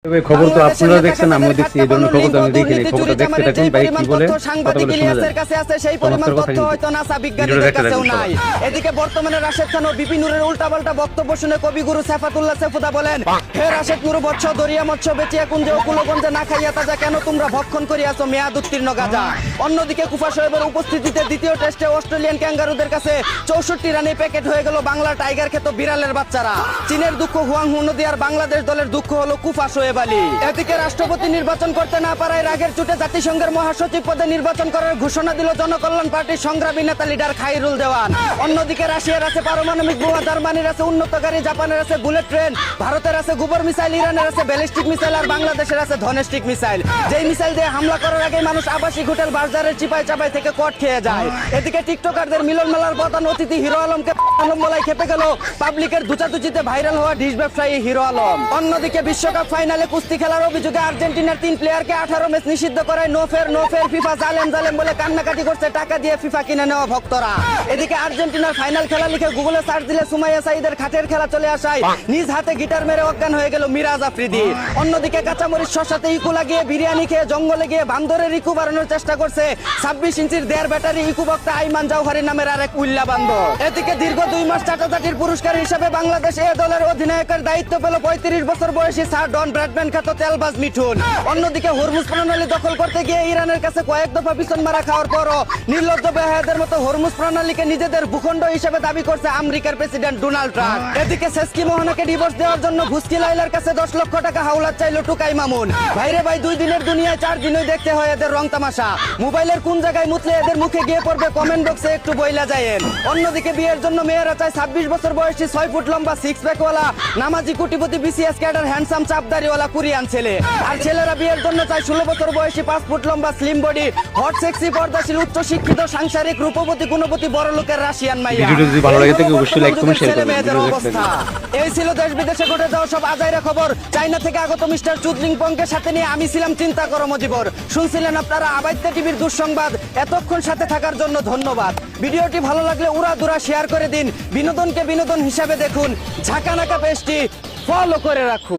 খবর তো আপনারা দেখছেন, আমিও দেখছি। এই ধরনের খবর তো আমি দেখিনি। খবরটা দেখতে থাকুন। ভাই কি বলে কথা বলে শোনা যায়। কাছে আছে সেই পরিমাণ তথ্য হয়তো নাসা বিজ্ঞানীদের কাছেও নাই। এদিকে বর্তমানে রাশেদ খান ও বিপি নূরের উল্টাপাল্টা বক্তব্য শুনে কবিগুরু সাইফাতুল্লাহ সাইফুদা বলেন, হে রাশেদ নূর বৎস দরিয়া মৎস্য বেচিয়া কুঞ্জে ও কুলগঞ্জে না খাইয়া তাজা কেন তোমরা ভক্ষণ করিয়াছো মেয়াদ উত্তীর্ণ গাজা। অন্যদিকে কুফা সাহেবের উপস্থিতিতে দ্বিতীয় টেস্টে অস্ট্রেলিয়ান ক্যাঙ্গারুদের কাছে 64 রানে প্যাকেট হয়ে গেল বাংলা টাইগার খেত বিড়ালের বাচ্চারা। চীনের দুঃখ হুয়াংহু নদী আর বাংলাদেশ দলের দুঃখ হলো কুফা শোয়েব আলী। এদিকে রাষ্ট্রপতি নির্বাচন করতে না পারায় রাগের চোটে জাতিসংঘের মহাসচিব পদে নির্বাচন করার ঘোষণা দিল জনকল্যাণ পার্টির সংগ্রামী নেতা লিডার খাইরুল দেওয়ান। অন্যদিকে রাশিয়ার আছে পারমাণবিক বোমা, জার্মানির আছে উন্নত গাড়ি, জাপানের আছে বুলেট ট্রেন, ভারতের আছে গোবর মিসাইল, ইরানের আছে ব্যালিস্টিক মিসাইল আর বাংলাদেশের আছে ধনেস্টিক মিসাইল। যেই মিসাইল দিয়ে হামলা করার আগে মানুষ আবাসিক হোটেল বাজারের চিপাই চাপাই থেকে কট খেয়ে যায়। এদিকে টিকটকারদের মিলন মেলার প্রধান অতিথি হিরো আলমকে আলমবলাই খেপে গেল পাবলিকের দুচাতুচিতে ভাইরাল হওয়া ডিশ ব্যবসায়ী হিরো আলম। অন্যদিকে বিশ্বকাপ ফাইনালে কুস্তি খেলার অভিযোগে আর্জেন্টিনার 3 প্লেয়ারকে 18 ম্যাচ নিষিদ্ধ করায় নো ফেয়ার ফিফা জালেম জালেম বলে কান্নাকাটি করছে টাকা দিয়ে ফিফা কিনে নেওয়া ভক্তরা। এদিকে আর্জেন্টিনার ফাইনাল খেলা লিখে গুগলে সার্চ দিলে সুমাইয়া সাইদের খাটের খেলা চলে আসায় নিজ হাতে গিটার মেরে অজ্ঞান হয়ে গেল মিরাজ আফ্রিদি। অন্যদিকে কাঁচামরিচ শসাতে ইকু লাগিয়ে বিরিয়ানি খেয়ে জঙ্গলে গিয়ে বান্দরের ইকু বাড়ানোর চেষ্টা করছে 26 ইঞ্চির 1.5 ব্যাটারি ইকু বক্তা আইমান জাওহারি নামের আরেক উল্লা বান্দর। এদিকে দীর্ঘ 2 মাস চাটাচাটির পুরস্কার হিসেবে বাংলাদেশ এ দলের অধিনায়কের দায়িত্ব পেল 35 বছর বয়সী স্যার ডন ব্র্যাডম্যান খ্যাত তেলবাজ মিঠুন। অন্যদিকে হরমুজ প্রণালী দখল করতে গিয়ে ইরানের কাছে কয়েক দফা পিছন মারা খাওয়ার পরও নির্লজ্জ বেহায়াদের মতো হরমুজ প্রণালীকে নিজেদের ভূখণ্ড হিসেবে দাবি করছে আমেরিকার প্রেসিডেন্ট ডোনাল্ড ট্রাম্প। এদিকে সেস্কি মোহনাকে ডিভোর্স দেওয়ার জন্য ভুস্কি লাইলার কাছে 10 লক্ষ টাকা হাওলাত চাইলো টুকাই মামুন। ভাইরে ভাই 2 দিনের দুনিয়ায় 4 দিনই দেখতে হয় এদের রং তামাশা। মোবাইলের কোন জায়গায় মুতলে এদের মুখে গিয়ে পড়বে কমেন্ট বক্সে একটু বইলা যায়েন। অন্যদিকে বিয়ের জন্য মেয়েরা চায় 26 বছর বয়সী 6 ফুট লম্বা 6 প্যাকওয়ালা নামাজি কোটিপতি বিসিএস ক্যাডার হ্যান্ডসাম চাপদারিওয়ালা কোরিয়ান ছেলে। আর ছেলেরা বিয়ের জন্য চায় 16 বছর বয়সী 5 ফুট লম্বা স্লিম বডি হট সেক্সি পর্দাশীল উচ্চ শিক্ষিত সাংসারিক রূপবতী গুণবতী বড় লোকের রাশিয়ান মাইয়া। ভিডিওটি যদি ভালো লাগে থাকে অবশ্যই লাইক কমেন্ট শেয়ার করবেন। এই ছিল দেশ বিদেশে ঘটে যাওয়া সব আজাইরা খবর। চায়না থেকে আগত মিস্টার চুদলিং পংকে সাথে নিয়ে আমি ছিলাম চিন্তা করো মজিবর। শুনছিলেন আপনারা আবাইত্যা টিভির দুঃসংবাদ। এতক্ষণ সাথে থাকার জন্য ধন্যবাদ। ভিডিওটি ভালো লাগলে উড়াদুরা শেয়ার করে দিন। বিনোদনকে বিনোদন হিসাবে দেখুন। ঝাঁকানাকা পেজটি ফলো করে রাখুন।